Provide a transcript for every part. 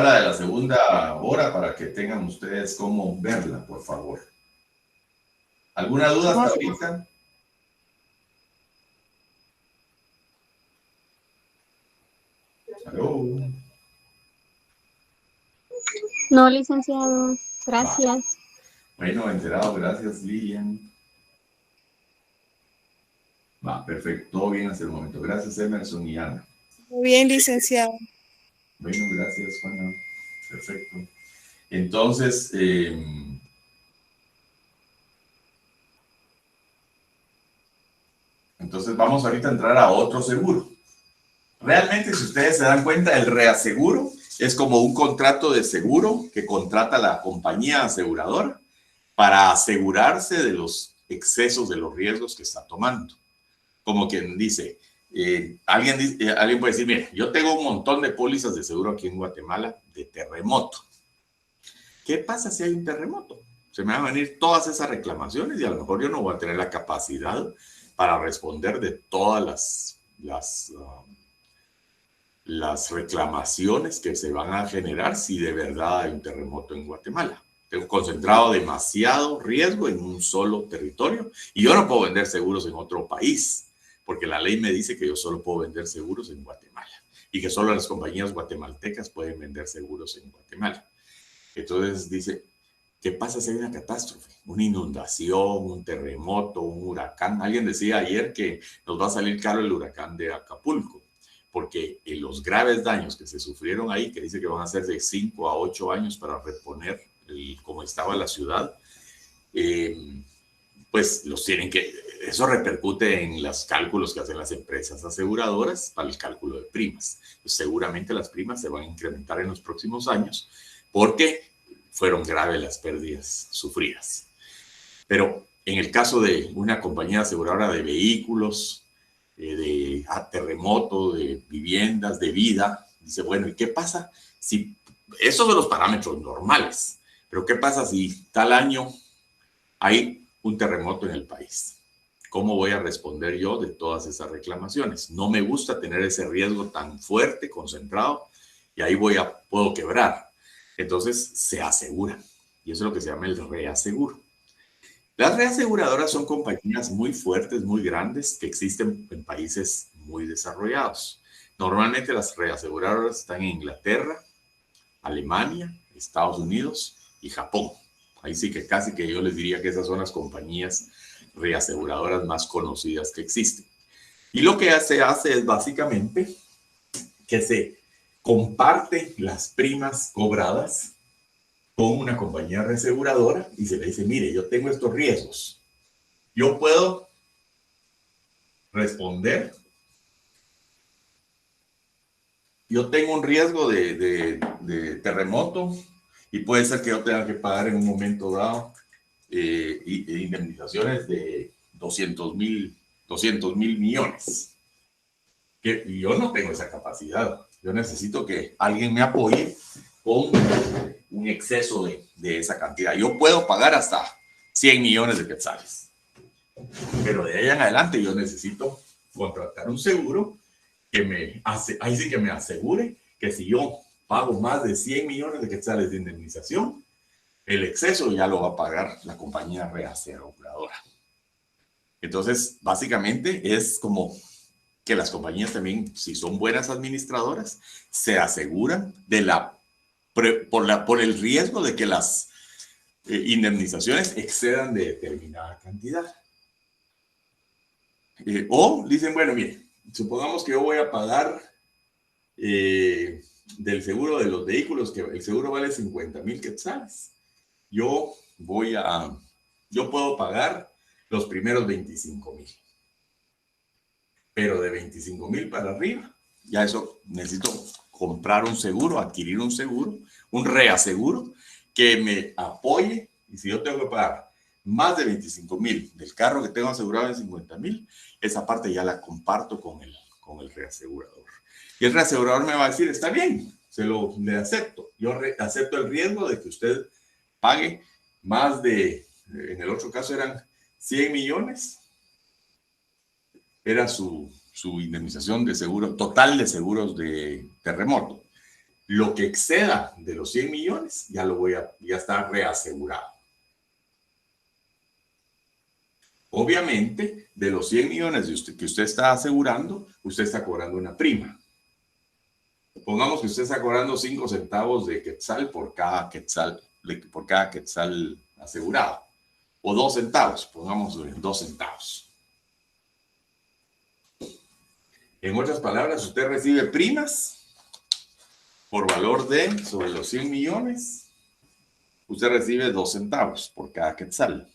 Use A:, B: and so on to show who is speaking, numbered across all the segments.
A: la de la segunda hora para que tengan ustedes cómo verla, por favor. ¿Alguna duda hasta ahorita? ¿Aló?
B: No, licenciado. Gracias.
A: Va. Bueno, enterado, gracias, Lilian. Va, perfecto, todo bien hasta el momento. Gracias, Emerson y Ana.
C: Muy bien, licenciado.
A: Bueno, gracias, Juana. Perfecto. Entonces, vamos ahorita a entrar a otro seguro. Realmente, si ustedes se dan cuenta, el reaseguro es como un contrato de seguro que contrata la compañía aseguradora para asegurarse de los excesos de los riesgos que está tomando. Como quien dice, alguien puede decir, mire, yo tengo un montón de pólizas de seguro aquí en Guatemala de terremoto. ¿Qué pasa si hay un terremoto? Se me van a venir todas esas reclamaciones y a lo mejor yo no voy a tener la capacidad para responder de todas las reclamaciones que se van a generar si de verdad hay un terremoto en Guatemala. Tengo concentrado demasiado riesgo en un solo territorio y yo no puedo vender seguros en otro país porque la ley me dice que yo solo puedo vender seguros en Guatemala y que solo las compañías guatemaltecas pueden vender seguros en Guatemala. Entonces dice, ¿qué pasa si hay una catástrofe? Una inundación, un terremoto, un huracán. Alguien decía ayer que nos va a salir caro el huracán de Acapulco, porque los graves daños que se sufrieron ahí, que dice que van a ser de 5 a 8 años para reponer como estaba la ciudad, pues los tienen que, eso repercute en los cálculos que hacen las empresas aseguradoras para el cálculo de primas. Pues seguramente las primas se van a incrementar en los próximos años porque fueron graves las pérdidas sufridas. Pero en el caso de una compañía aseguradora de vehículos, de terremoto, de viviendas, de vida, dice, bueno, ¿y qué pasa si esos son los parámetros normales? Pero ¿qué pasa si tal año hay un terremoto en el país? ¿Cómo voy a responder yo de todas esas reclamaciones? No me gusta tener ese riesgo tan fuerte, concentrado, y ahí puedo quebrar. Entonces se asegura. Y eso es lo que se llama el reaseguro. Las reaseguradoras son compañías muy fuertes, muy grandes, que existen en países muy desarrollados. Normalmente las reaseguradoras están en Inglaterra, Alemania, Estados Unidos y Japón. Ahí sí que casi que yo les diría que esas son las compañías reaseguradoras más conocidas que existen. Y lo que se hace es básicamente que se comparte las primas cobradas con una compañía reaseguradora y se le dice, mire, yo tengo estos riesgos. Yo puedo responder. Yo tengo un riesgo de terremoto y puede ser que yo tenga que pagar en un momento dado indemnizaciones de 200 mil millones. Y yo no tengo esa capacidad. Yo necesito que alguien me apoye con un exceso de esa cantidad. Yo puedo pagar hasta 100 millones de quetzales. Pero de ahí en adelante yo necesito contratar un seguro que ahí sí que me asegure que si yo pago más de 100 millones de quetzales de indemnización, el exceso ya lo va a pagar la compañía reaseguradora. Entonces, básicamente es como que las compañías también, si son buenas administradoras, se aseguran por el riesgo de que las indemnizaciones excedan de determinada cantidad. O dicen, bueno, mire, supongamos que yo voy a pagar del seguro de los vehículos, que el seguro vale 50,000 quetzales. Yo puedo pagar los primeros 25,000. Pero de 25,000 para arriba, ya eso necesito comprar un seguro, adquirir un seguro, un reaseguro que me apoye. Y si yo tengo que pagar más de 25,000 del carro que tengo asegurado en 50,000, esa parte ya la comparto con el reasegurador. Y el reasegurador me va a decir, está bien, le acepto. Yo acepto el riesgo de que usted pague más en el otro caso eran 100 millones. Era su indemnización de seguro, total de seguros de terremoto. Lo que exceda de los 100 millones ya está reasegurado. Obviamente, de los 100 millones que usted está asegurando, usted está cobrando una prima. Pongamos que usted está cobrando 5 centavos de quetzal por cada quetzal asegurado. O 2 centavos, pongamos 2 centavos. En otras palabras, usted recibe primas por valor de, sobre los 100 millones, usted recibe 2 centavos por cada quetzal.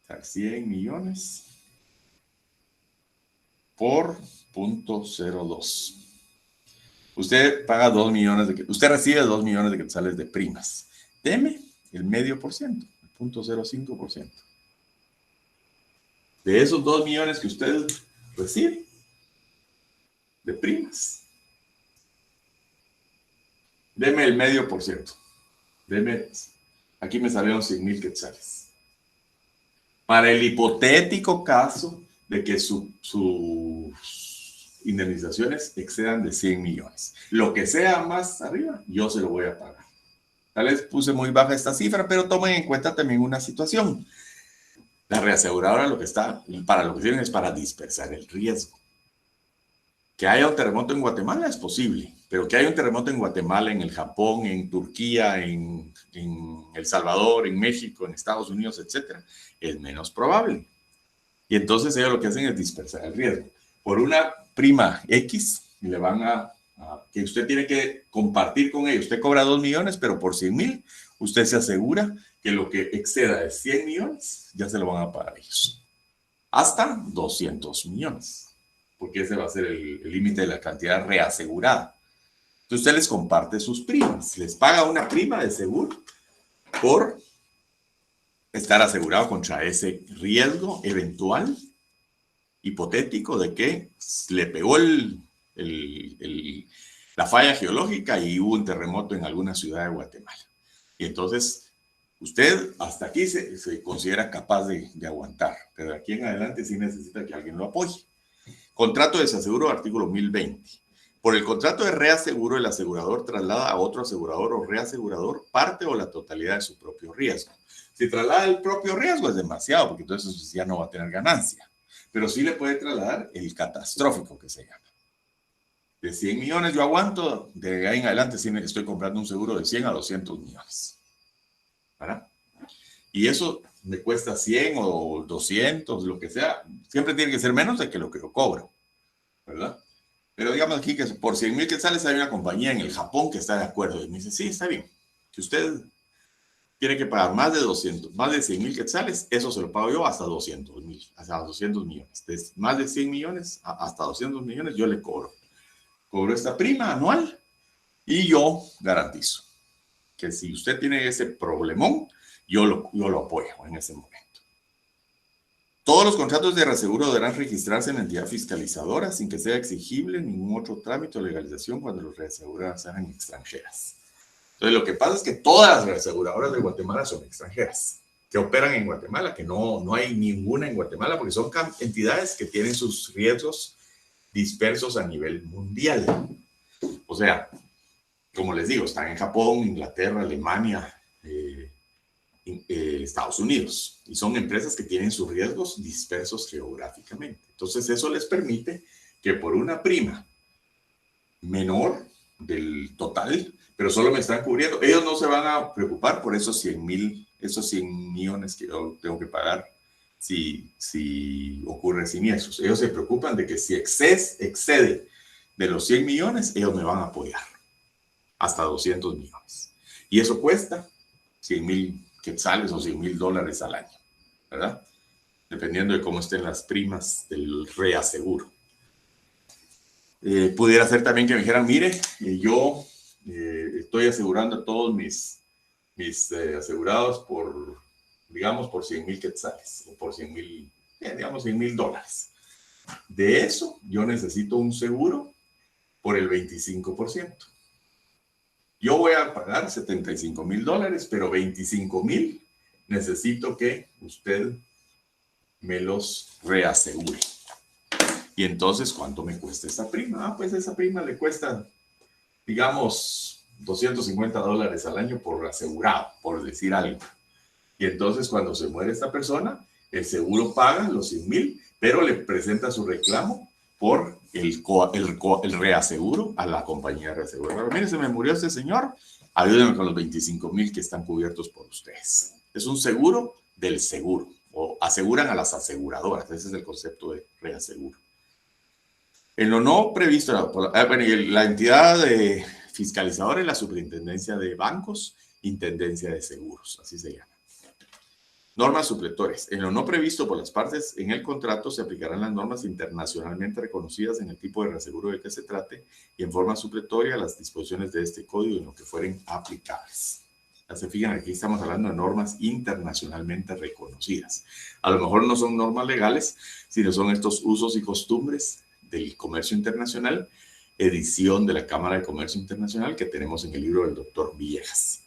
A: O sea, 100 millones por 0.02. Usted paga 2 millones usted recibe 2 millones de quetzales de primas. Deme el 0.5%, el 0.05%. De esos 2 millones que usted recibe de primas, deme el 0.5%. Aquí me salieron 100,000 quetzales. Para el hipotético caso de que sus indemnizaciones excedan de 100 millones. Lo que sea más arriba, yo se lo voy a pagar. Tal vez puse muy baja esta cifra, pero tomen en cuenta también una situación. La reaseguradora para lo que sirven es para dispersar el riesgo. Que haya un terremoto en Guatemala es posible, pero que haya un terremoto en Guatemala, en el Japón, en Turquía, en El Salvador, en México, en Estados Unidos, etcétera, es menos probable. Y entonces ellos lo que hacen es dispersar el riesgo. Por una prima X, le van que usted tiene que compartir con ellos. Usted cobra 2 millones, pero por 100,000, usted se asegura que lo que exceda de 100 millones, ya se lo van a pagar ellos. Hasta 200 millones. Porque ese va a ser el límite de la cantidad reasegurada. Entonces usted les comparte sus primas. Les paga una prima de seguro por estar asegurado contra ese riesgo eventual, hipotético, de que le pegó la falla geológica y hubo un terremoto en alguna ciudad de Guatemala. Y entonces usted hasta aquí se considera capaz de aguantar, pero de aquí en adelante sí necesita que alguien lo apoye. Contrato de desaseguro, artículo 1020. Por el contrato de reaseguro, el asegurador traslada a otro asegurador o reasegurador parte o la totalidad de su propio riesgo. Si traslada el propio riesgo es demasiado, porque entonces ya no va a tener ganancia. Pero sí le puede trasladar el catastrófico, que se llama. De 100 millones yo aguanto, de ahí en adelante sí me estoy comprando un seguro de 100 a 200 millones. ¿Verdad? Y eso me cuesta 100 o 200, lo que sea. Siempre tiene que ser menos de que lo que yo cobro, ¿verdad? Pero digamos aquí que por 100,000 quetzales hay una compañía en el Japón que está de acuerdo. Y me dice, sí, está bien. Si usted tiene que pagar más de 100,000 quetzales, eso se lo pago yo hasta 200,000, hasta 200 millones. Entonces, más de 100 millones, hasta 200 millones, yo le cobro. Cobro esta prima anual y yo garantizo que si usted tiene ese problemón, yo lo apoyo en ese momento. Todos los contratos de reaseguro deberán registrarse en la entidad fiscalizadora sin que sea exigible ningún otro trámite o legalización cuando los reaseguradoras sean extranjeras. Entonces, lo que pasa es que todas las reaseguradoras de Guatemala son extranjeras, que operan en Guatemala, que no hay ninguna en Guatemala, porque son entidades que tienen sus riesgos dispersos a nivel mundial. O sea, como les digo, están en Japón, Inglaterra, Alemania, Estados Unidos, y son empresas que tienen sus riesgos dispersos geográficamente. Entonces, eso les permite que por una prima menor del total, pero solo me están cubriendo, ellos no se van a preocupar por esos 100 millones que yo tengo que pagar si ocurre siniestros. Ellos se preocupan de que si excede de los 100 millones, ellos me van a apoyar hasta 200 millones. Y eso cuesta 100,000 quetzales o 100,000 dólares al año, ¿verdad? Dependiendo de cómo estén las primas del reaseguro. Pudiera ser también que me dijeran, mire, yo estoy asegurando a todos mis asegurados por 100,000 quetzales o por 100,000 dólares. De eso, yo necesito un seguro por el 25%. Yo voy a pagar 75,000 dólares, pero 25,000 necesito que usted me los reasegure. Y entonces, ¿cuánto me cuesta esa prima? Pues esa prima le cuesta digamos, $250 al año por asegurado, por decir algo. Y entonces cuando se muere esta persona, el seguro paga los 100,000, pero le presenta su reclamo por el reaseguro a la compañía reaseguradora. Mire, se me murió este señor, ayúdenme con los 25,000 que están cubiertos por ustedes. Es un seguro del seguro, o aseguran a las aseguradoras. Ese es el concepto de reaseguro. En lo no previsto, la entidad fiscalizadora es la Superintendencia de Bancos, Intendencia de Seguros, así se llama. Normas supletorias. En lo no previsto por las partes en el contrato se aplicarán las normas internacionalmente reconocidas en el tipo de reaseguro de que se trate y en forma supletoria las disposiciones de este código en lo que fueren aplicables. Ya se fijan, aquí estamos hablando de normas internacionalmente reconocidas. A lo mejor no son normas legales, sino son estos usos y costumbres del comercio internacional, edición de la Cámara de Comercio Internacional que tenemos en el libro del doctor Villegas.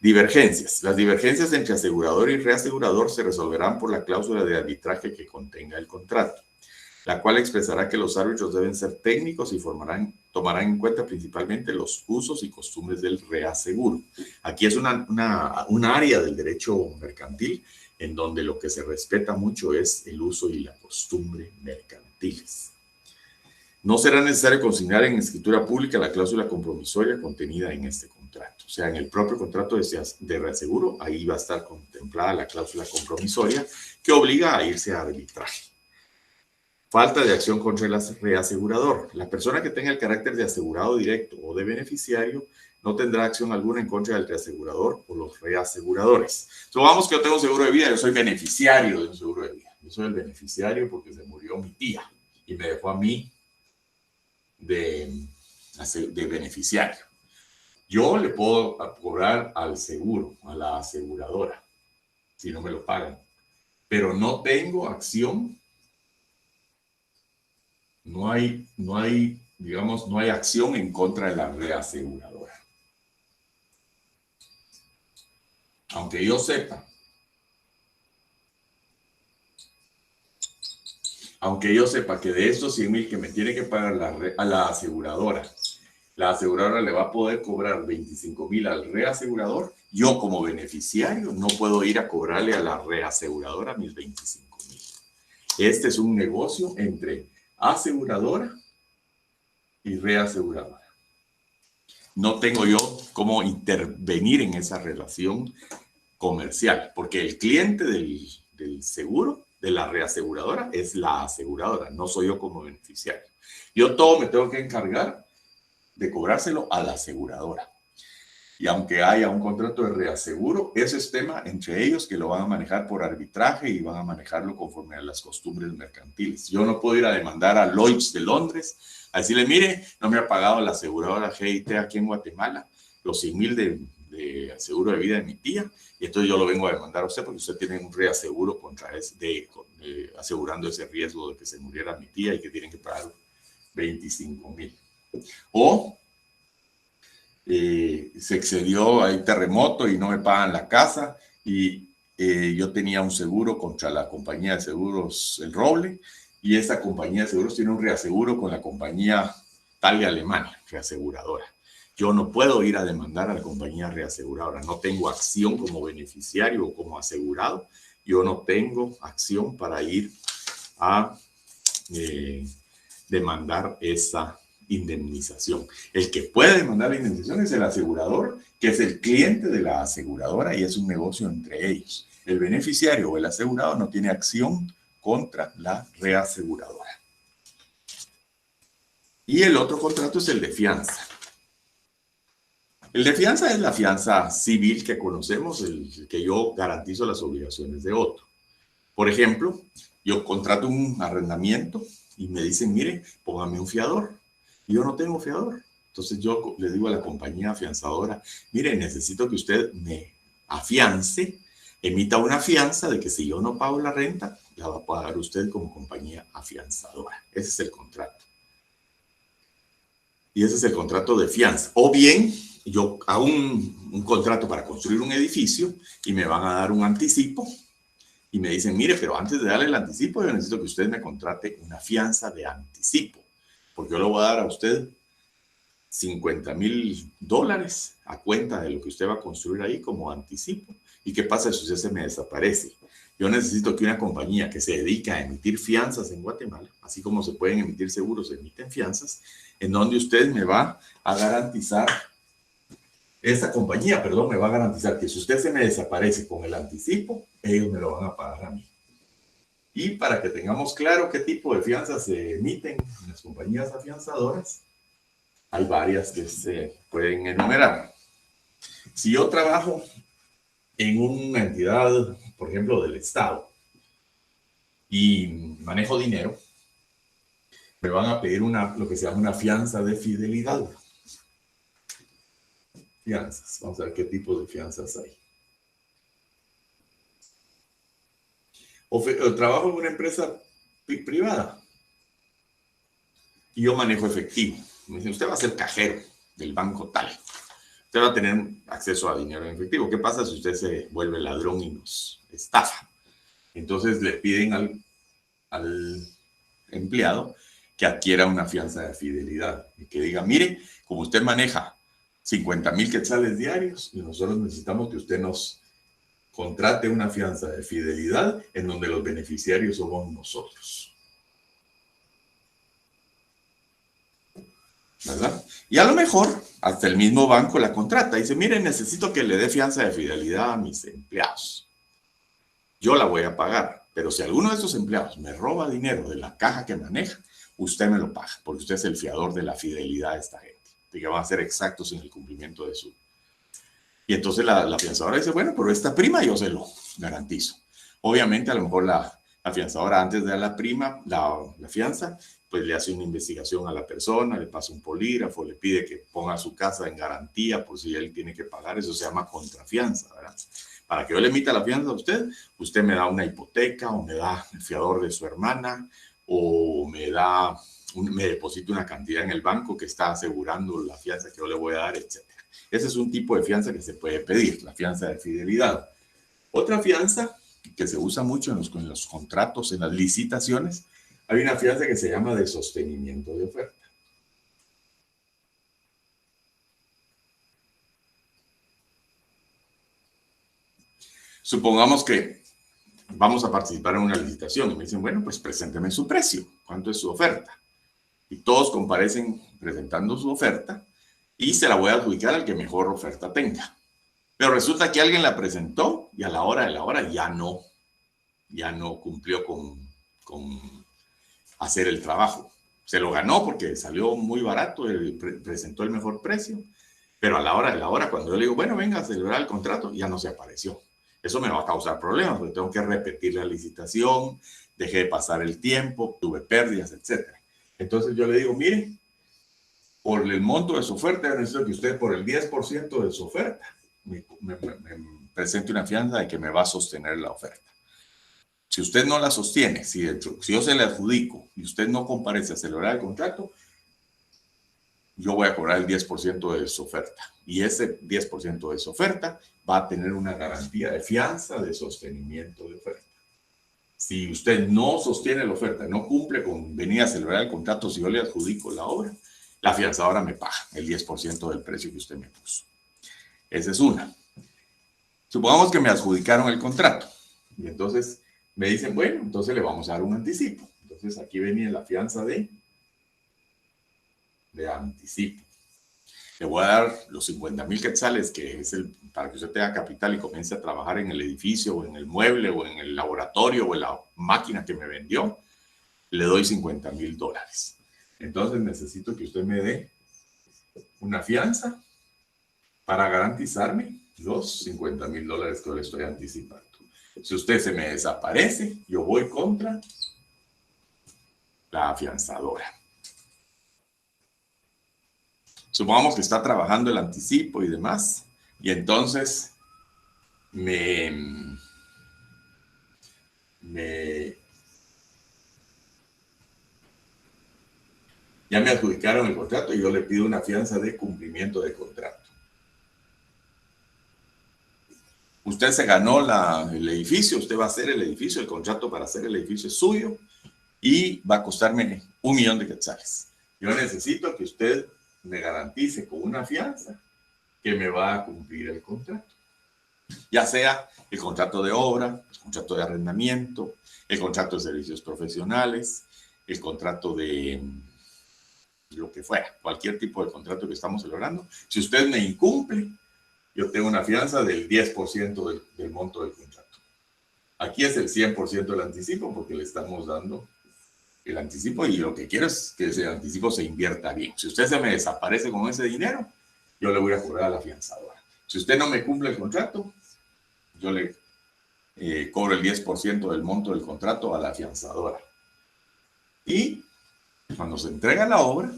A: Divergencias. Las divergencias entre asegurador y reasegurador se resolverán por la cláusula de arbitraje que contenga el contrato, la cual expresará que los árbitros deben ser técnicos y tomarán en cuenta principalmente los usos y costumbres del reaseguro. Aquí es un área del derecho mercantil en donde lo que se respeta mucho es el uso y la costumbre mercantiles. No será necesario consignar en escritura pública la cláusula compromisoria contenida en este contrato. O sea, en el propio contrato de reaseguro, ahí va a estar contemplada la cláusula compromisoria que obliga a irse a arbitraje. Falta de acción contra el reasegurador. La persona que tenga el carácter de asegurado directo o de beneficiario no tendrá acción alguna en contra del reasegurador o los reaseguradores. Supongamos que yo tengo un seguro de vida, yo soy beneficiario de un seguro de vida. Yo soy el beneficiario porque se murió mi tía y me dejó a mí de beneficiario. Yo le puedo cobrar al seguro, a la aseguradora, si no me lo pagan, pero no tengo acción, no hay acción en contra de la reaseguradora. Aunque yo sepa que de estos 100,000 que me tiene que pagar a la aseguradora le va a poder cobrar 25,000 al reasegurador, yo como beneficiario no puedo ir a cobrarle a la reaseguradora mis 25,000. Este es un negocio entre aseguradora y reaseguradora. No tengo yo cómo intervenir en esa relación comercial, porque el cliente del seguro, de la reaseguradora, es la aseguradora, no soy yo como beneficiario. Yo todo me tengo que encargar de cobrárselo a la aseguradora. Y aunque haya un contrato de reaseguro, ese es tema entre ellos que lo van a manejar por arbitraje y van a manejarlo conforme a las costumbres mercantiles. Yo no puedo ir a demandar a Lloyds de Londres a decirle, mire, no me ha pagado la aseguradora GIT aquí en Guatemala los 100,000 de seguro de vida de mi tía, y entonces yo lo vengo a demandar a usted porque usted tiene un reaseguro asegurando ese riesgo de que se muriera mi tía y que tienen que pagar 25,000. O se excedió, hay terremoto y no me pagan la casa y yo tenía un seguro contra la compañía de seguros El Roble y esta compañía de seguros tiene un reaseguro con la compañía tal de Alemania, reaseguradora. Yo no puedo ir a demandar a la compañía reaseguradora, no tengo acción como beneficiario o como asegurado, yo no tengo acción para ir a demandar esa indemnización. El que puede demandar la indemnización es el asegurador, que es el cliente de la aseguradora y es un negocio entre ellos. El beneficiario o el asegurado no tiene acción contra la reaseguradora. Y el otro contrato es el de fianza. El de fianza es la fianza civil que conocemos, el que yo garantizo las obligaciones de otro. Por ejemplo, yo contrato un arrendamiento y me dicen, mire, póngame un fiador. Y yo no tengo fiador. Entonces yo le digo a la compañía afianzadora, mire, necesito que usted me afiance, emita una fianza de que si yo no pago la renta, la va a pagar usted como compañía afianzadora. Ese es el contrato. Y ese es el contrato de fianza. O bien, yo hago un contrato para construir un edificio y me van a dar un anticipo y me dicen, mire, pero antes de darle el anticipo, yo necesito que usted me contrate una fianza de anticipo, porque yo le voy a dar a usted $50,000 a cuenta de lo que usted va a construir ahí como anticipo. ¿Y qué pasa si usted se me desaparece? Yo necesito que una compañía que se dedica a emitir fianzas en Guatemala, así como se pueden emitir seguros, se emiten fianzas, en donde usted me va a garantizar, esta compañía, perdón, me va a garantizar que si usted se me desaparece con el anticipo, ellos me lo van a pagar a mí. Y para que tengamos claro qué tipo de fianzas se emiten en las compañías afianzadoras, hay varias que se pueden enumerar. Si yo trabajo en una entidad, por ejemplo, del Estado, y manejo dinero, me van a pedir lo que se llama una fianza de fidelidad. Fianzas, vamos a ver qué tipo de fianzas hay. O trabajo en una empresa privada y yo manejo efectivo. Me dicen, usted va a ser cajero del banco tal. Usted va a tener acceso a dinero en efectivo. ¿Qué pasa si usted se vuelve ladrón y nos estafa? Entonces le piden al empleado que adquiera una fianza de fidelidad y que diga, mire, como usted maneja 50,000 quetzales diarios y nosotros necesitamos que usted nos contrate una fianza de fidelidad en donde los beneficiarios somos nosotros. ¿Verdad? Y a lo mejor hasta el mismo banco la contrata y dice, mire, necesito que le dé fianza de fidelidad a mis empleados. Yo la voy a pagar, pero si alguno de esos empleados me roba dinero de la caja que maneja, usted me lo paga, porque usted es el fiador de la fidelidad de esta gente, de que van a ser exactos en el cumplimiento de su. Y entonces la afianzadora dice, bueno, pero esta prima yo se lo garantizo. Obviamente, a lo mejor la afianzadora antes de dar la prima, la fianza, pues le hace una investigación a la persona, le pasa un polígrafo, le pide que ponga su casa en garantía por si él tiene que pagar, eso se llama contrafianza, ¿verdad? Para que yo le emita la fianza a usted, usted me da una hipoteca o me da el fiador de su hermana o me deposita una cantidad en el banco que está asegurando la fianza que yo le voy a dar, etc. Ese es un tipo de fianza que se puede pedir, la fianza de fidelidad. Otra fianza que se usa mucho en los contratos, en las licitaciones, hay una fianza que se llama de sostenimiento de oferta. Supongamos que vamos a participar en una licitación y me dicen, bueno, pues presénteme su precio, ¿cuánto es su oferta? Y todos comparecen presentando su oferta y se la voy a adjudicar al que mejor oferta tenga. Pero resulta que alguien la presentó y a la hora de la hora ya no cumplió con hacer el trabajo. Se lo ganó porque salió muy barato, presentó el mejor precio, pero a la hora de la hora, cuando yo le digo, bueno, venga a celebrar el contrato, ya no se apareció. Eso me va a causar problemas porque tengo que repetir la licitación, dejé de pasar el tiempo, tuve pérdidas, etc. Entonces yo le digo, mire, por el monto de su oferta, yo necesito que usted por el 10% de su oferta me presente una fianza de que me va a sostener la oferta. Si usted no la sostiene, si yo se le adjudico y usted no comparece a celebrar el contrato, yo voy a cobrar el 10% de su oferta. Y ese 10% de su oferta va a tener una garantía de fianza de sostenimiento de oferta. Si usted no sostiene la oferta, no cumple con venir a celebrar el contrato, si yo le adjudico la obra, la afianzadora me paga el 10% del precio que usted me puso. Esa es una. Supongamos que me adjudicaron el contrato y entonces me dicen, bueno, entonces le vamos a dar un anticipo. Entonces aquí venía la fianza de anticipo. Le voy a dar los 50,000 quetzales, que es para que usted tenga capital y comience a trabajar en el edificio o en el mueble o en el laboratorio o en la máquina que me vendió. Le doy $50,000. Entonces necesito que usted me dé una fianza para garantizarme los $50,000 que yo le estoy anticipando. Si usted se me desaparece, yo voy contra la afianzadora. Supongamos que está trabajando el anticipo y demás, y entonces ya me adjudicaron el contrato y yo le pido una fianza de cumplimiento de contrato. Usted se ganó el edificio, usted va a hacer el edificio, el contrato para hacer el edificio es suyo y va a costarme 1,000,000 de quetzales. Yo necesito que usted me garantice con una fianza que me va a cumplir el contrato. Ya sea el contrato de obra, el contrato de arrendamiento, el contrato de servicios profesionales, el contrato de lo que fuera, cualquier tipo de contrato que estamos celebrando. Si usted me incumple, yo tengo una fianza del 10% del monto del contrato. Aquí es el 100% del anticipo porque le estamos dando el anticipo y lo que quiero es que ese anticipo se invierta bien. Si usted se me desaparece con ese dinero, yo le voy a cobrar a la afianzadora. Si usted no me cumple el contrato, yo le cobro el 10% del monto del contrato a la afianzadora. Y cuando se entrega la obra,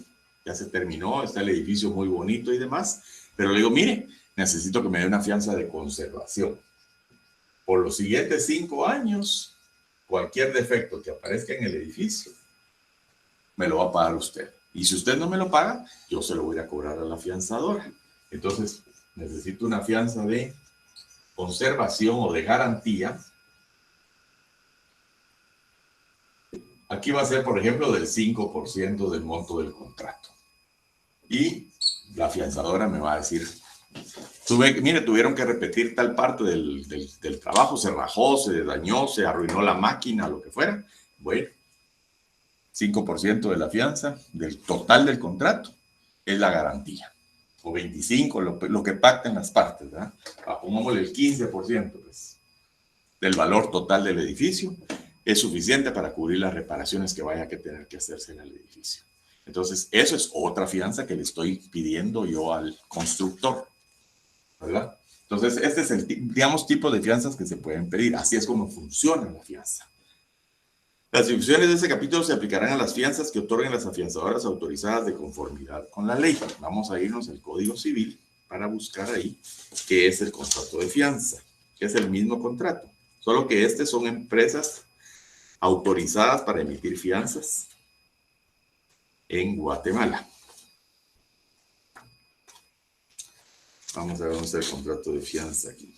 A: ya se terminó, está el edificio muy bonito y demás, pero le digo, mire, necesito que me dé una fianza de conservación. Por los siguientes 5 años, cualquier defecto que aparezca en el edificio, me lo va a pagar usted. Y si usted no me lo paga, yo se lo voy a cobrar a la afianzadora. Entonces, necesito una fianza de conservación o de garantía. Aquí va a ser, por ejemplo, del 5% del monto del contrato. Y la afianzadora me va a decir, mire, tuvieron que repetir tal parte del trabajo, se rajó, se dañó, se arruinó la máquina, lo que fuera. Bueno, 5% de la fianza, del total del contrato, es la garantía. O 25, lo que pacten las partes, ¿verdad? Pongámosle el 15%, pues, del valor total del edificio, es suficiente para cubrir las reparaciones que vaya a tener que hacerse en el edificio. Entonces, eso es otra fianza que le estoy pidiendo yo al constructor, ¿verdad? Entonces, este es el, digamos, tipo de fianzas que se pueden pedir. Así es como funciona la fianza. Las disposiciones de este capítulo se aplicarán a las fianzas que otorguen las afianzadoras autorizadas de conformidad con la ley. Vamos a irnos al Código Civil para buscar ahí qué es el contrato de fianza, que es el mismo contrato, solo que son empresas autorizadas para emitir fianzas en Guatemala. Vamos a ver dónde está el contrato de fianza aquí.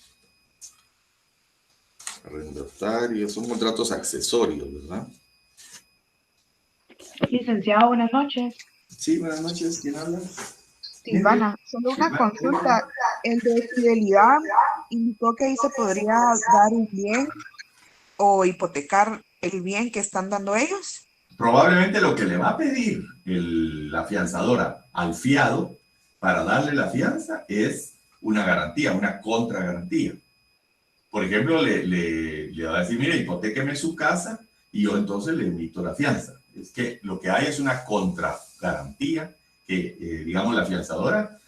A: Arrendatario, son contratos accesorios, ¿verdad?
D: Licenciado, buenas noches.
A: Sí, buenas noches. ¿Quién habla?
C: Silvana, solo una consulta. El de fidelidad indicó que ahí se podría dar un bien o hipotecar el bien que están dando ellos.
A: Probablemente lo que le va a pedir la afianzadora al fiado para darle la fianza es una garantía, una contragarantía. Por ejemplo, le va a decir, mire, hipotéqueme su casa y yo entonces le emito la fianza. Es que lo que hay es una contragarantía que, digamos, la afianzadora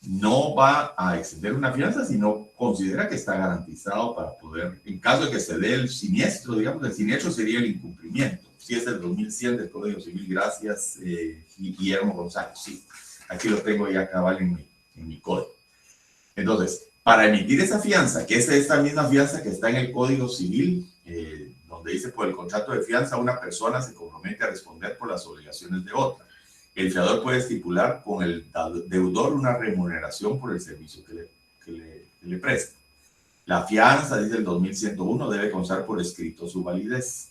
A: no va a extender una fianza, sino considera que está garantizado para poder, en caso de que se dé el siniestro, digamos, el siniestro sería el incumplimiento. Sí, es el 2100 del Código Civil, gracias, Guillermo González. Sí, aquí lo tengo ya cabal en mi código. Entonces, para emitir esa fianza, que es esta misma fianza que está en el Código Civil, donde dice, por el contrato de fianza, una persona se compromete a responder por las obligaciones de otra. El fiador puede estipular con el deudor una remuneración por el servicio que le presta. La fianza, dice el 2101, debe constar por escrito su validez.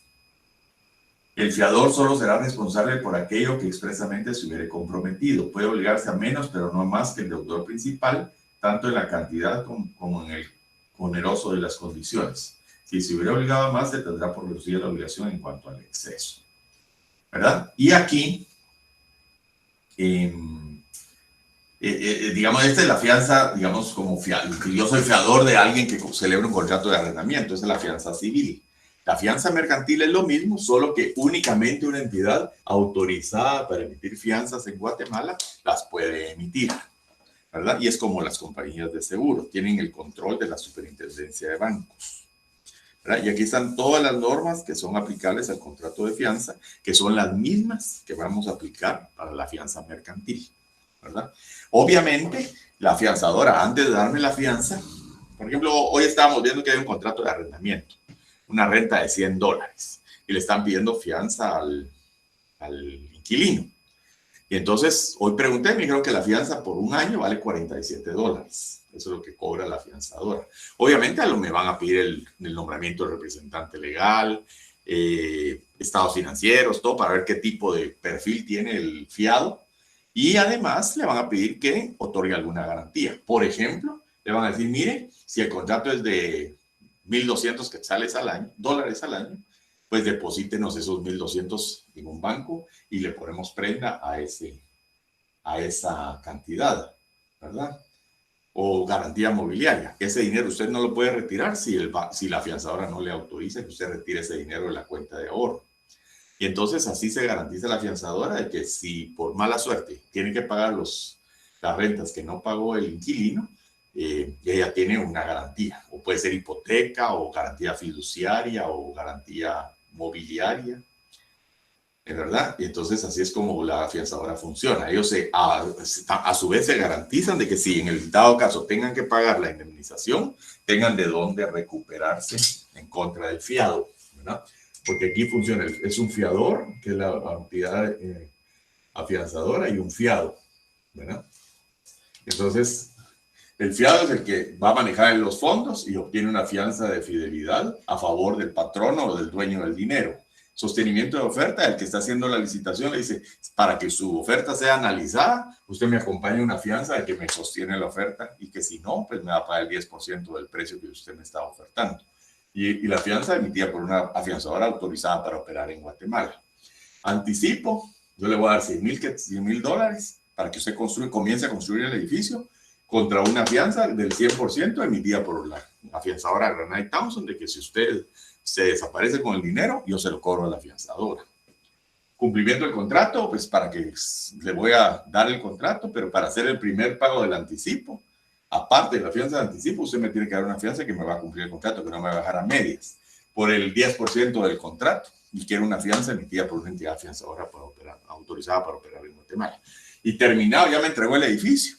A: El fiador solo será responsable por aquello que expresamente se hubiere comprometido. Puede obligarse a menos, pero no más que el deudor principal, tanto en la cantidad como en el oneroso de las condiciones. Si se hubiera obligado a más, se tendrá por reducir la obligación en cuanto al exceso, ¿verdad? Y aquí, digamos, esta es la fianza, digamos, como yo soy fiador de alguien que celebra un contrato de arrendamiento, esa es la fianza civil. La fianza mercantil es lo mismo, solo que únicamente una entidad autorizada para emitir fianzas en Guatemala las puede emitir, ¿verdad? Y es como las compañías de seguro, tienen el control de la superintendencia de bancos, ¿verdad? Y aquí están todas las normas que son aplicables al contrato de fianza, que son las mismas que vamos a aplicar para la fianza mercantil, ¿verdad? Obviamente, la afianzadora, antes de darme la fianza, por ejemplo, hoy estábamos viendo que hay un contrato de arrendamiento, una renta de $100, y le están pidiendo fianza al inquilino. Y entonces, hoy pregunté, me dijeron que la fianza por un año vale $47. Eso es lo que cobra la afianzadora. Obviamente, me van a pedir el nombramiento del representante legal, estados financieros, todo, para ver qué tipo de perfil tiene el fiado. Y además le van a pedir que otorgue alguna garantía. Por ejemplo, le van a decir, mire, si el contrato es de 1.200 quetzales al año, dólares al año, pues deposítenos esos 1.200 en un banco y le ponemos prenda a esa cantidad, ¿verdad? O garantía mobiliaria. Ese dinero usted no lo puede retirar si la afianzadora no le autoriza que usted retire ese dinero de la cuenta de ahorro. Y entonces así se garantiza la afianzadora de que si por mala suerte tiene que pagar las rentas que no pagó el inquilino, ella tiene una garantía. O puede ser hipoteca, o garantía fiduciaria, o garantía mobiliaria. ¿Es verdad? Y entonces así es como la afianzadora funciona. Ellos a su vez se garantizan de que si en el dado caso tengan que pagar la indemnización, tengan de dónde recuperarse en contra del fiado, ¿verdad? Porque aquí funciona, es un fiador, que es la entidad afianzadora, y un fiado, ¿verdad? Entonces, el fiado es el que va a manejar los fondos y obtiene una fianza de fidelidad a favor del patrono o del dueño del dinero. Sostenimiento de oferta, el que está haciendo la licitación le dice, para que su oferta sea analizada, usted me acompaña una fianza de que me sostiene la oferta y que si no, pues me va a pagar el 10% del precio que usted me está ofertando. Y la fianza emitida por una afianzadora autorizada para operar en Guatemala. Anticipo, yo le voy a dar $100,000 para que usted comience a construir el edificio contra una fianza del 100% emitida por la afianzadora Granite Townsend, de que si usted se desaparece con el dinero, yo se lo cobro a la afianzadora. Cumplimiento del contrato, pues para que le voy a dar el contrato, pero para hacer el primer pago del anticipo, aparte de la fianza de anticipo, usted me tiene que dar una fianza que me va a cumplir el contrato, que no me va a dejar a medias, por el 10% del contrato, y quiero una fianza emitida por una entidad afianzadora autorizada para operar en Guatemala. Y terminado, ya me entregó el edificio.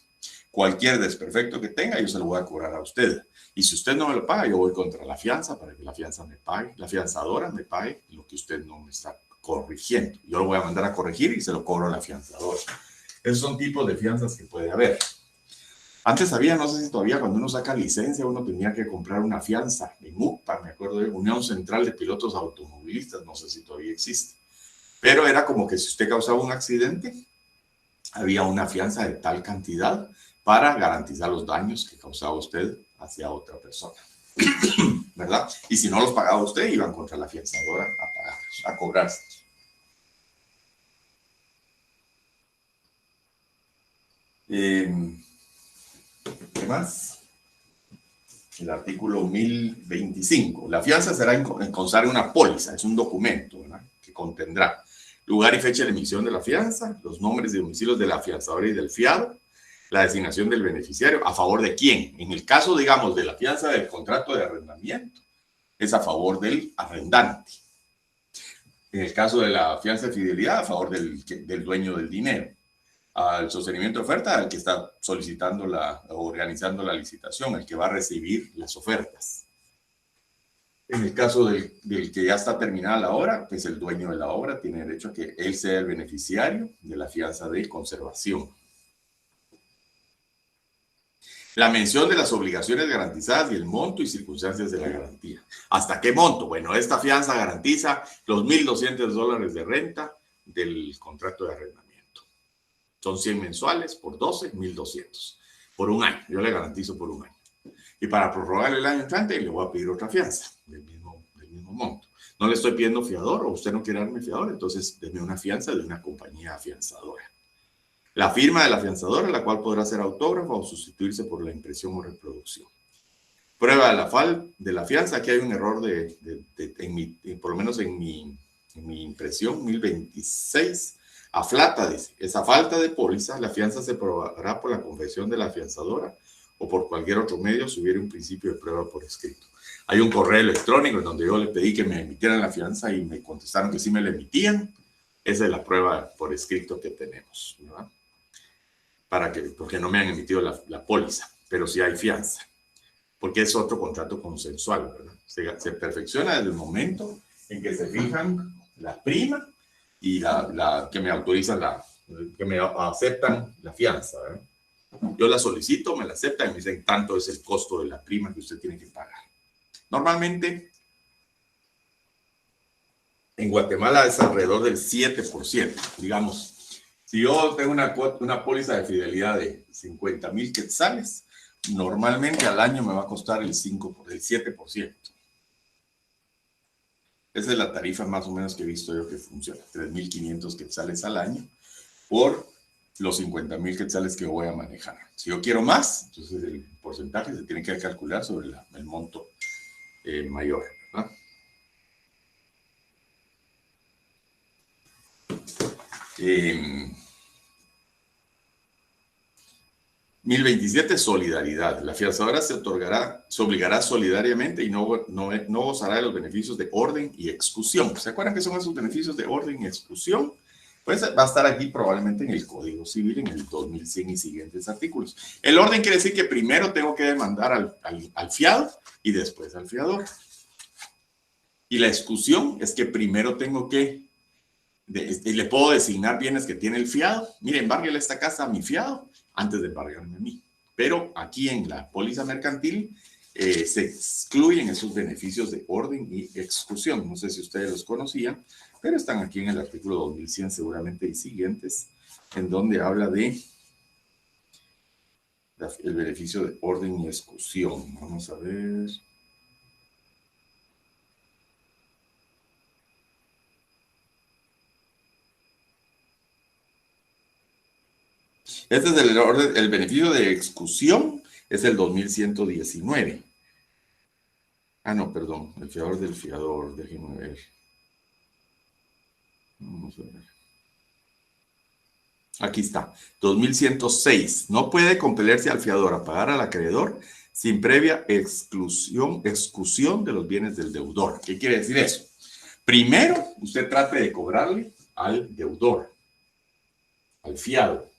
A: Cualquier desperfecto que tenga, yo se lo voy a cobrar a usted. Y si usted no me lo paga, yo voy contra la fianza para que la fianza me pague, la fianzadora me pague lo que usted no me está corrigiendo. Yo lo voy a mandar a corregir y se lo cobro a la fianzadora. Esos son tipos de fianzas que puede haber. Antes había, no sé si todavía, cuando uno saca licencia, uno tenía que comprar una fianza en UCPA, me acuerdo de Unión Central de Pilotos Automovilistas, no sé si todavía existe. Pero era como que si usted causaba un accidente, había una fianza de tal cantidad para garantizar los daños que causaba usted hacia otra persona, ¿verdad? Y si no los pagaba usted, iban contra la afianzadora a pagarlos, a cobrarse. ¿Qué más? El artículo 1025. La fianza será en constar una póliza, es un documento, ¿verdad?, que contendrá lugar y fecha de emisión de la fianza, los nombres y domicilios de la afianzadora y del fiado, la designación del beneficiario, ¿a favor de quién? En el caso, digamos, de la fianza del contrato de arrendamiento, es a favor del arrendante. En el caso de la fianza de fidelidad, a favor del dueño del dinero. Al sostenimiento de oferta, al que está solicitando o organizando la licitación, el que va a recibir las ofertas. En el caso del que ya está terminada la obra, pues el dueño de la obra tiene derecho a que él sea el beneficiario de la fianza de conservación. La mención de las obligaciones garantizadas y el monto y circunstancias de la garantía. ¿Hasta qué monto? Bueno, esta fianza garantiza los $1,200 de renta del contrato de arrendamiento. Son 100 mensuales por 12, 1,200. Por un año, yo le garantizo por un año. Y para prorrogar el año entrante, le voy a pedir otra fianza del mismo monto. No le estoy pidiendo fiador, o usted no quiere darme fiador, entonces denme una fianza de una compañía afianzadora. La firma de la afianzadora, la cual podrá ser autógrafa o sustituirse por la impresión o reproducción. Prueba de la fianza. Aquí hay un error por lo menos en mi impresión, 1026. Aflata, dice. Esa falta de póliza, la fianza se probará por la confesión de la afianzadora o por cualquier otro medio si hubiera un principio de prueba por escrito. Hay un correo electrónico en donde yo le pedí que me emitieran la fianza y me contestaron que sí me la emitían. Esa es la prueba por escrito que tenemos, ¿verdad? Porque no me han emitido la póliza, pero sí hay fianza, porque es otro contrato consensual, ¿verdad? Se perfecciona desde el momento en que se fijan la prima y que me autorizan que me aceptan la fianza, ¿verdad? Yo la solicito, me la aceptan y me dicen tanto es el costo de la prima que usted tiene que pagar. Normalmente en Guatemala es alrededor del 7%, digamos. Si yo tengo una póliza de fidelidad de 50,000 quetzales, normalmente al año me va a costar el 7%. Esa es la tarifa más o menos que he visto yo que funciona. 3,500 quetzales al año por los 50,000 quetzales que voy a manejar. Si yo quiero más, entonces el porcentaje se tiene que calcular sobre el monto mayor, ¿verdad? Eh, 1027, solidaridad. La fianzadora se obligará solidariamente y no gozará de los beneficios de orden y exclusión. ¿Se acuerdan qué son esos beneficios de orden y exclusión? Pues va a estar aquí probablemente en el Código Civil, en el 2100 y siguientes artículos. El orden quiere decir que primero tengo que demandar al fiado y después al fiador. Y la exclusión es que primero tengo que, le puedo designar bienes que tiene el fiado. Miren, embárguele esta casa a mi fiado antes de embargarme a mí. Pero aquí en la póliza mercantil se excluyen esos beneficios de orden y exclusión. No sé si ustedes los conocían, pero están aquí en el artículo 2100 seguramente y siguientes, en donde habla de el beneficio de orden y exclusión. Vamos a ver. Este es el beneficio de exclusión, es el 2119. Ah, no, perdón, el fiador del fiador, déjenme ver. Vamos a ver. Aquí está, 2106. No puede compelerse al fiador a pagar al acreedor sin previa exclusión de los bienes del deudor. ¿Qué quiere decir eso? Primero, usted trate de cobrarle al deudor, al fiado.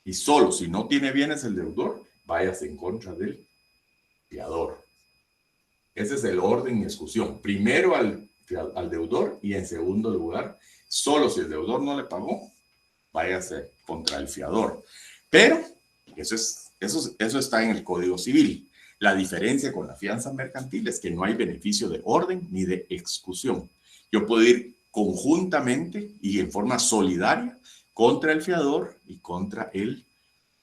A: Y solo si no tiene bienes el deudor, váyase en contra del fiador. Ese es el orden y exclusión. Primero al deudor y en segundo lugar, solo si el deudor no le pagó, váyase contra el fiador. Pero eso está en el Código Civil. La diferencia con la fianza mercantil es que no hay beneficio de orden ni de exclusión. Yo puedo ir conjuntamente y en forma solidaria contra el fiador y contra el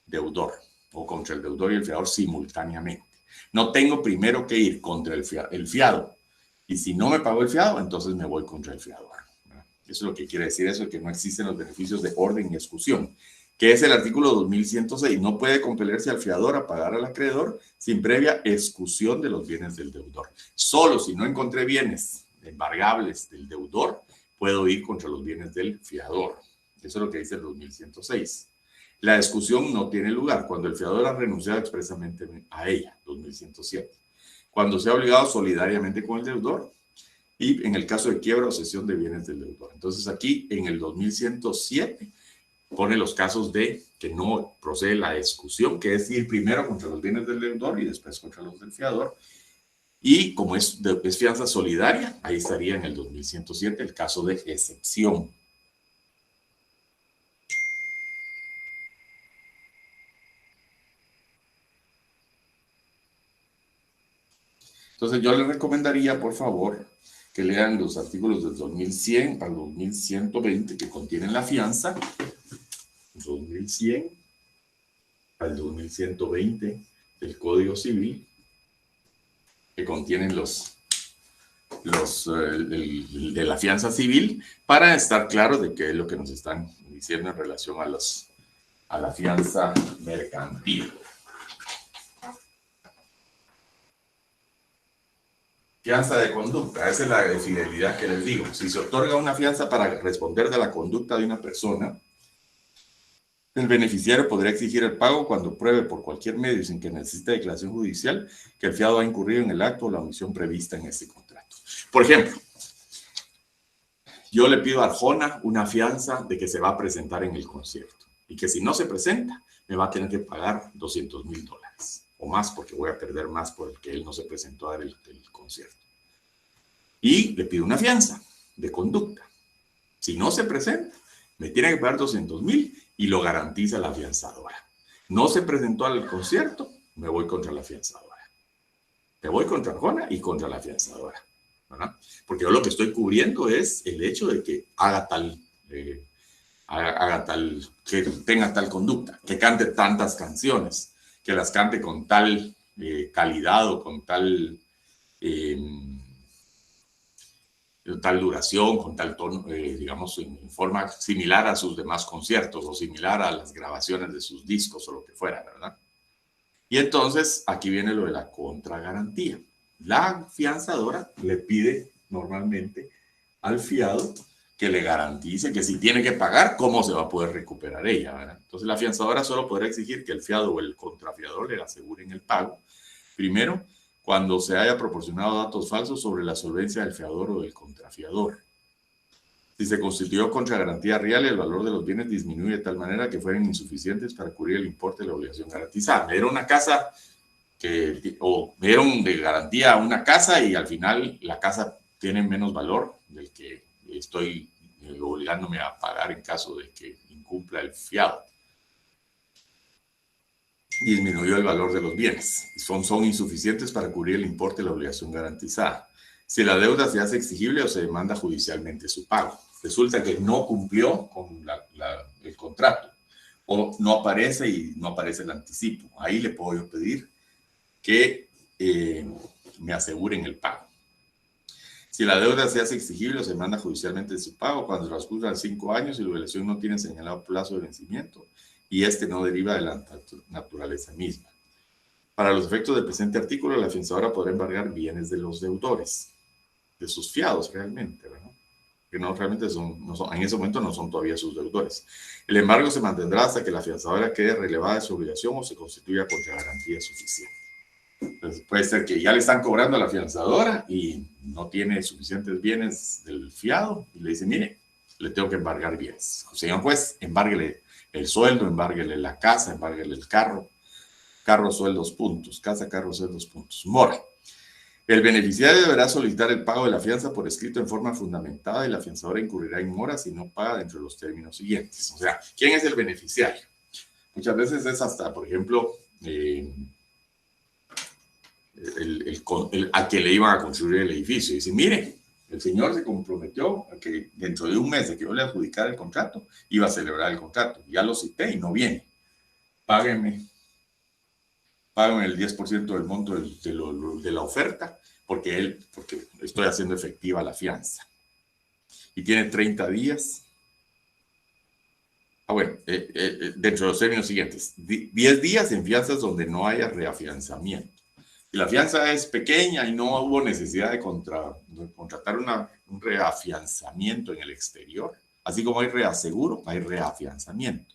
A: deudor, o contra el deudor y el fiador simultáneamente. No tengo primero que ir contra el fiado, y si no me pagó el fiado, entonces me voy contra el fiador. Eso es lo que quiere decir eso, que no existen los beneficios de orden y exclusión, que es el artículo 2106. No puede compelerse al fiador a pagar al acreedor sin previa exclusión de los bienes del deudor. Solo si no encontré bienes embargables del deudor, puedo ir contra los bienes del fiador. Eso es lo que dice el 2106. La exclusión no tiene lugar cuando el fiador ha renunciado expresamente a ella, 2107. Cuando se ha obligado solidariamente con el deudor y en el caso de quiebra o cesión de bienes del deudor. Entonces aquí en el 2107 pone los casos de que no procede la exclusión, que es ir primero contra los bienes del deudor y después contra los del fiador. Y como es fianza solidaria, ahí estaría en el 2107 el caso de excepción. Entonces yo les recomendaría, por favor, que lean los artículos del 2100 al 2120 que contienen la fianza, 2100 al 2120 del Código Civil, que contienen de la fianza civil, para estar claros de qué es lo que nos están diciendo en relación a la fianza mercantil. Fianza de conducta, esa es la de fidelidad que les digo. Si se otorga una fianza para responder de la conducta de una persona, el beneficiario podrá exigir el pago cuando pruebe por cualquier medio sin que necesite declaración judicial que el fiado ha incurrido en el acto o la omisión prevista en ese contrato. Por ejemplo, yo le pido a Arjona una fianza de que se va a presentar en el concierto y que si no se presenta, me va a tener que pagar $200,000 o más, porque voy a perder más porque él no se presentó a dar el concierto. Y le pido una fianza de conducta. Si no se presenta, me tiene que pagar $200,000 y lo garantiza la fianzadora. No se presentó al concierto, me voy contra la fianzadora. Me voy contra Arjona y contra la fianzadora, ¿verdad? Porque yo lo que estoy cubriendo es el hecho de que haga tal que tenga tal conducta, que cante tantas canciones, que las cante con tal calidad o con tal duración, con tal tono, digamos, en forma similar a sus demás conciertos o similar a las grabaciones de sus discos o lo que fuera, ¿verdad? Y entonces aquí viene lo de la contragarantía. La fianzadora le pide normalmente al fiado que le garantice que si tiene que pagar, ¿cómo se va a poder recuperar ella, ¿verdad? Entonces la fianzadora solo podrá exigir que el fiado o el contrafiador le aseguren el pago. Primero, cuando se haya proporcionado datos falsos sobre la solvencia del fiador o del contrafiador. Si se constituyó contragarantía real, el valor de los bienes disminuye de tal manera que fueran insuficientes para cubrir el importe de la obligación garantizada. Me dieron una casa o me dieron de garantía una casa y al final la casa tiene menos valor del que estoy obligándome a pagar en caso de que incumpla el fiado. Disminuyó el valor de los bienes. Son insuficientes para cubrir el importe de la obligación garantizada. Si la deuda se hace exigible o se demanda judicialmente su pago. Resulta que no cumplió con el contrato o no aparece y no aparece el anticipo. Ahí le puedo yo pedir que me aseguren el pago. Si la deuda se hace exigible o se demanda judicialmente su pago, cuando transcurran 5 años y la obligación no tiene señalado plazo de vencimiento y este no deriva de la naturaleza misma. Para los efectos del presente artículo, la fianzadora podrá embargar bienes de los deudores, de sus fiados realmente, ¿verdad? Que no realmente en ese momento no son todavía sus deudores. El embargo se mantendrá hasta que la fianzadora quede relevada de su obligación o se constituya contragarantía suficiente. Entonces puede ser que ya le están cobrando a la fianzadora y no tiene suficientes bienes del fiado y le dice, mire, le tengo que embargar bienes. Señor juez, embárguele el sueldo, embárguele la casa, embárguele el carro, sueldos, puntos, casa, carro, sueldos, puntos. Mora. El beneficiario deberá solicitar el pago de la fianza por escrito en forma fundamentada y la fianzadora incurrirá en mora si no paga dentro de los términos siguientes. O sea, ¿quién es el beneficiario? Muchas veces es hasta, por ejemplo, a quien le iban a construir el edificio. Dice, mire, el señor se comprometió a que dentro de un mes de que yo le adjudicara el contrato, iba a celebrar el contrato. Ya lo cité y no viene. Páguenme el 10% del monto de la oferta porque estoy haciendo efectiva la fianza. Y tiene 30 días. Dentro de los términos siguientes. 10 días en fianzas donde no haya reafianzamiento. Si la fianza es pequeña y no hubo necesidad de contratar un reafianzamiento en el exterior, así como hay reaseguro, hay reafianzamiento.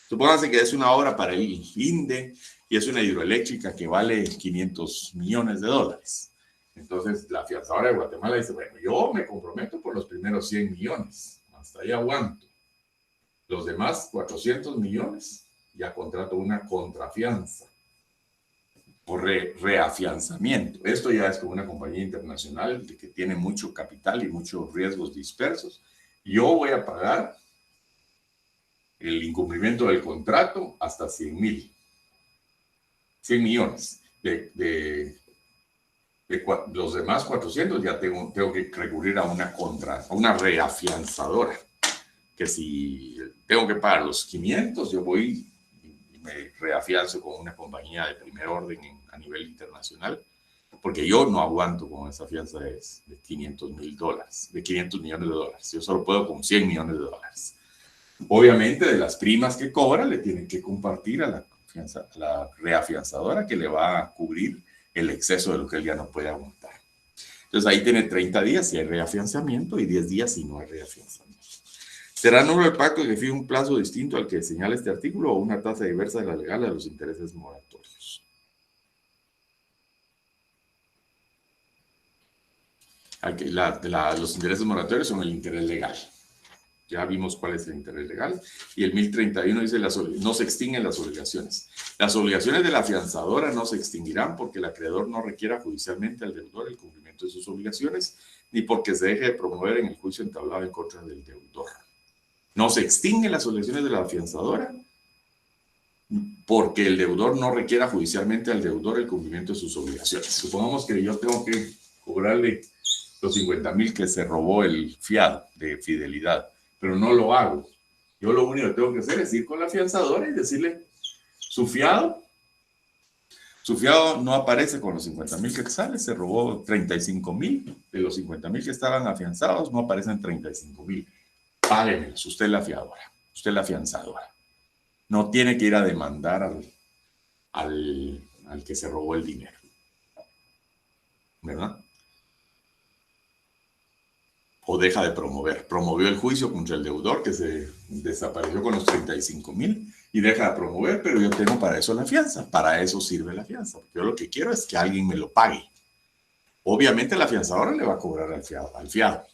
A: Supóngase que es una obra para el INDE y es una hidroeléctrica que vale $500 millones. Entonces la fianzadora de Guatemala dice, bueno, yo me comprometo por los primeros 100 millones, hasta ahí aguanto. Los demás 400 millones ya contrato una contrafianza por reafianzamiento. Esto ya es como una compañía internacional que tiene mucho capital y muchos riesgos dispersos. Yo voy a pagar el incumplimiento del contrato hasta 100 millones. De los demás 400 ya tengo que recurrir a una reafianzadora. Que si tengo que pagar los 500, yo voy y me reafianzo con una compañía de primer orden a nivel internacional, porque yo no aguanto con esa fianza de $500 millones. Yo solo puedo con $100 millones. Obviamente, de las primas que cobra, le tienen que compartir a la reafianzadora que le va a cubrir el exceso de lo que él ya no puede aguantar. Entonces, ahí tiene 30 días si hay reafianzamiento y 10 días si no hay reafianzamiento. ¿Será nulo el pacto que fije un plazo distinto al que señala este artículo o una tasa diversa de la legal de los intereses moratorios? Aquí, los intereses moratorios son el interés legal. Ya vimos cuál es el interés legal. Y el 1031 dice, no se extinguen las obligaciones. Las obligaciones de la fianzadora no se extinguirán porque el acreedor no requiera judicialmente al deudor el cumplimiento de sus obligaciones, ni porque se deje de promover en el juicio entablado en contra del deudor. No se extinguen las obligaciones de la fianzadora porque el deudor no requiera judicialmente al deudor el cumplimiento de sus obligaciones. Supongamos que yo tengo que cobrarle los 50,000 que se robó el fiado de fidelidad, pero no lo hago Yo lo único que tengo que hacer es ir con la afianzadora y decirle, su fiado no aparece con los 50,000 quetzales, se robó 35,000, de los 50,000 que estaban afianzados no aparecen 35,000. Páguemelos, usted es la fiadora, usted es la afianzadora. No tiene que ir a demandar al que se robó el dinero, ¿verdad? O deja de promover. Promovió el juicio contra el deudor que se desapareció con los 35,000 y deja de promover, pero yo tengo para eso la fianza. Para eso sirve la fianza. Yo lo que quiero es que alguien me lo pague. Obviamente la afianzadora le va a cobrar al fiado.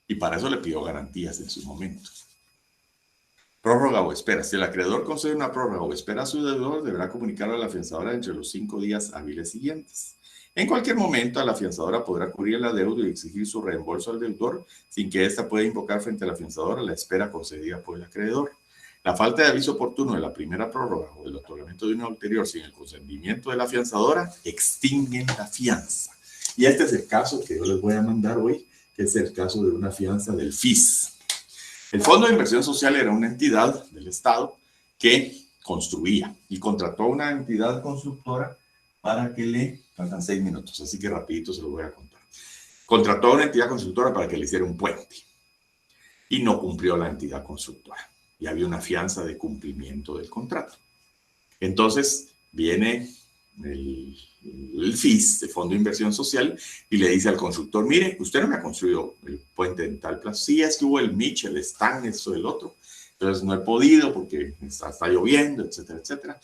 A: Y para eso le pidió garantías en su momento. Prórroga o espera. Si el acreedor concede una prórroga o espera a su deudor, deberá comunicarle a la afianzadora entre los 5 días hábiles siguientes. En cualquier momento, la afianzadora podrá cubrir la deuda y exigir su reembolso al deudor sin que ésta pueda invocar frente a la afianzadora la espera concedida por el acreedor. La falta de aviso oportuno de la primera prórroga o del otorgamiento de una ulterior sin el consentimiento de la afianzadora extinguen la fianza. Y este es el caso que yo les voy a mandar hoy, que es el caso de una fianza del FIS. El Fondo de Inversión Social era una entidad del Estado que construía y contrató a una entidad constructora para que le... Faltan 6 minutos, así que rapidito se lo voy a contar. Contrató a una entidad constructora para que le hiciera un puente y no cumplió la entidad constructora. Y había una fianza de cumplimiento del contrato. Entonces viene el FIS, el Fondo de Inversión Social, y le dice al constructor, mire, usted no me ha construido el puente en tal plazo. Sí, es que hubo el Mitch, el Stan, esto, el otro. Entonces no he podido porque está lloviendo, etcétera, etcétera.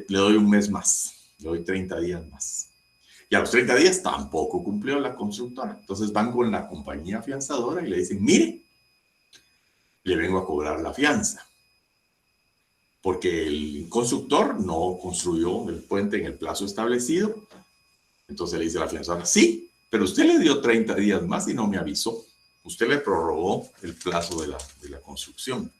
A: Le doy un mes más. Le doy 30 días más. Y a los 30 días tampoco cumplió la constructora. Entonces van con la compañía afianzadora y le dicen, mire, le vengo a cobrar la fianza. Porque el constructor no construyó el puente en el plazo establecido. Entonces le dice a la afianzadora, sí, pero usted le dio 30 días más y no me avisó. Usted le prorrogó el plazo de la construcción.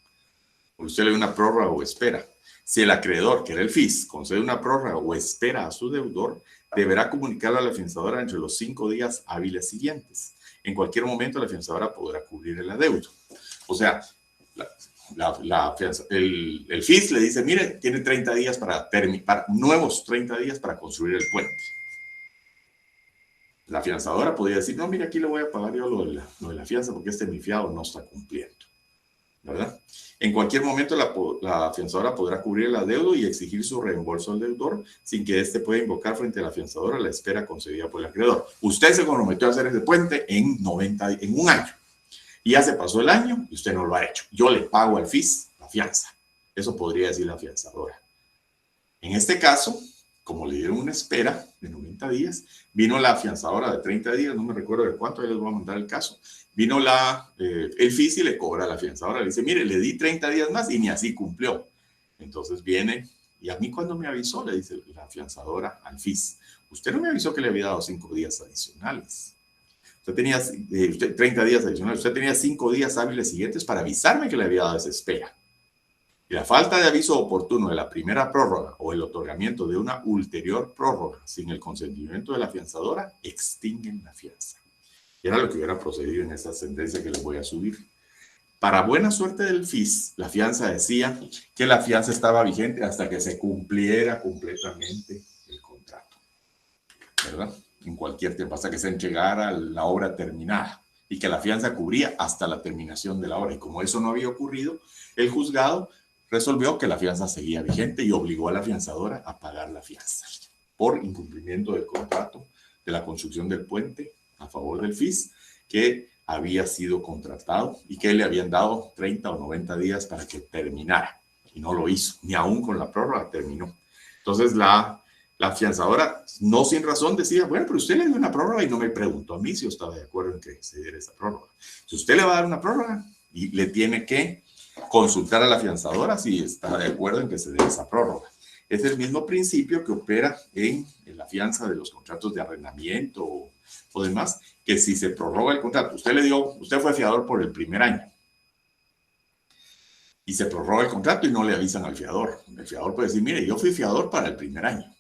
A: Usted le dio una prórroga o espera. Si el acreedor, que era el FIS, concede una prórroga o espera a su deudor, deberá comunicarle a la afianzadora entre los 5 días hábiles siguientes. En cualquier momento, la afianzadora podrá cubrir el adeudo. O sea, el FIS le dice, mire, tiene 30 días nuevos 30 días para construir el puente. La afianzadora podría decir, no, mire, aquí le voy a pagar yo lo de la fianza porque mi fiado no está cumpliendo, ¿verdad? En cualquier momento la afianzadora podrá cubrir el adeudo y exigir su reembolso al deudor sin que éste pueda invocar frente a la afianzadora la espera concedida por el acreedor. Usted se comprometió a hacer ese puente en un año y ya se pasó el año y usted no lo ha hecho. Yo le pago al FIS la fianza. Eso podría decir la afianzadora. En este caso, como le dieron una espera de 90 días, vino la afianzadora de 30 días, no me recuerdo de cuánto, ya les voy a mandar el caso. Vino el FIS y le cobra a la afianzadora. Le dice, mire, le di 30 días más y ni así cumplió. Entonces viene, y a mí cuando me avisó, le dice la afianzadora al FIS, usted no me avisó que le había dado 5 días adicionales. Usted tenía 30 días adicionales. Usted tenía 5 días hábiles siguientes para avisarme que le había dado esa espera. Y la falta de aviso oportuno de la primera prórroga o el otorgamiento de una ulterior prórroga sin el consentimiento de la afianzadora extinguen la fianza. Y era lo que hubiera procedido en esta sentencia que les voy a subir. Para buena suerte del FIS, la fianza decía que la fianza estaba vigente hasta que se cumpliera completamente el contrato, ¿verdad? En cualquier tiempo, hasta que se entregara la obra terminada y que la fianza cubría hasta la terminación de la obra. Y como eso no había ocurrido, el juzgado resolvió que la fianza seguía vigente y obligó a la afianzadora a pagar la fianza por incumplimiento del contrato de la construcción del puente a favor del FIS, que había sido contratado y que le habían dado 30 o 90 días para que terminara. Y no lo hizo, ni aún con la prórroga terminó. Entonces la afianzadora, no sin razón, decía, bueno, pero usted le dio una prórroga y no me preguntó a mí si yo estaba de acuerdo en que se diera esa prórroga. Si usted le va a dar una prórroga y le tiene que consultar a la afianzadora si está de acuerdo en que se dé esa prórroga. Es el mismo principio que opera en la fianza de los contratos de arrendamiento o demás, que si se prorroga el contrato, usted fue fiador por el primer año y se prorroga el contrato y no le avisan al fiador. El fiador puede decir, mire, yo fui fiador para el primer año.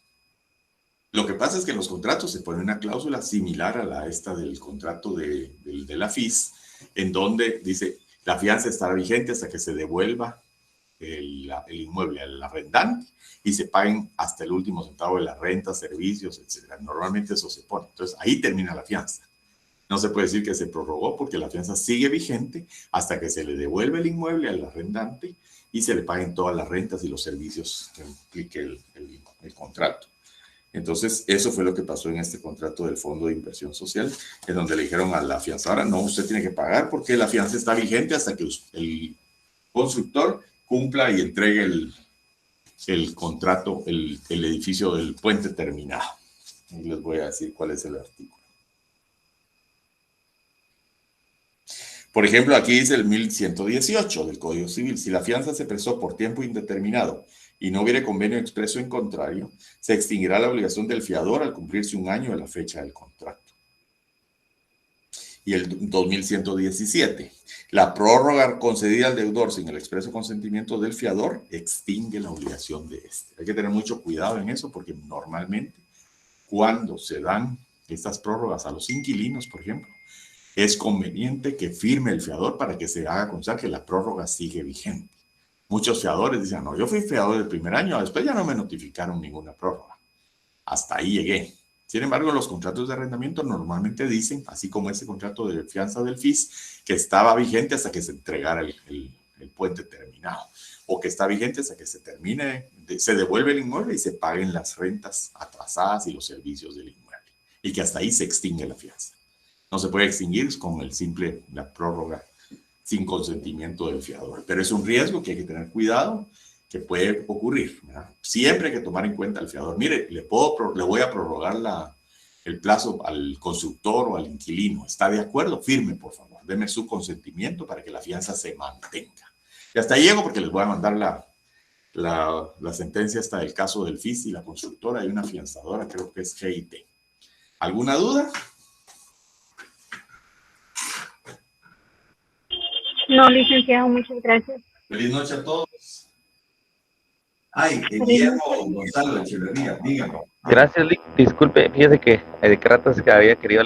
A: Lo que pasa es que en los contratos se pone una cláusula similar a esta del contrato de la FIS, en donde dice, La fianza estará vigente hasta que se devuelva el inmueble al arrendante y se paguen hasta el último centavo de la renta, servicios, etc. Normalmente eso se pone. Entonces, ahí termina la fianza. No se puede decir que se prorrogó porque la fianza sigue vigente hasta que se le devuelve el inmueble al arrendante y se le paguen todas las rentas y los servicios que implique el contrato. Entonces, eso fue lo que pasó en este contrato del Fondo de Inversión Social, en donde le dijeron a la fianzadora, no, usted tiene que pagar porque la fianza está vigente hasta que el constructor cumpla y entregue el contrato, el edificio del puente terminado. Y les voy a decir cuál es el artículo. Por ejemplo, aquí dice el 1118 del Código Civil. Si la fianza se prestó por tiempo indeterminado y no hubiere convenio expreso en contrario, se extinguirá la obligación del fiador al cumplirse un año de la fecha del contrato. Y el 2117. La prórroga concedida al deudor sin el expreso consentimiento del fiador extingue la obligación de este. Hay que tener mucho cuidado en eso porque normalmente cuando se dan estas prórrogas a los inquilinos, por ejemplo, es conveniente que firme el fiador para que se haga constar que la prórroga sigue vigente. Muchos fiadores dicen, no, yo fui fiador del primer año, después ya no me notificaron ninguna prórroga. Hasta ahí llegué. Sin embargo, los contratos de arrendamiento normalmente dicen, así como ese contrato de fianza del FIS, que estaba vigente hasta que se entregara el puente terminado, o que está vigente hasta que se termine, se devuelve el inmueble y se paguen las rentas atrasadas y los servicios del inmueble, y que hasta ahí se extingue la fianza. No se puede extinguir con la prórroga sin consentimiento del fiador, pero es un riesgo que hay que tener cuidado, que puede ocurrir, ¿verdad? Siempre hay que tomar en cuenta al fiador. Mire, le voy a prorrogar el plazo al constructor o al inquilino. ¿Está de acuerdo? Firme, por favor. Deme su consentimiento para que la fianza se mantenga. Y hasta ahí llego porque les voy a mandar la sentencia hasta el caso del FIS y la constructora y una fianzadora, creo que es GIT. ¿Alguna duda?
B: No, licenciado, muchas gracias.
A: Feliz noche a todos. Ay, Guillermo Gonzalo Echeverría, dígame.
D: Gracias, Lick. Disculpe, fíjese que de qué rato es que había querido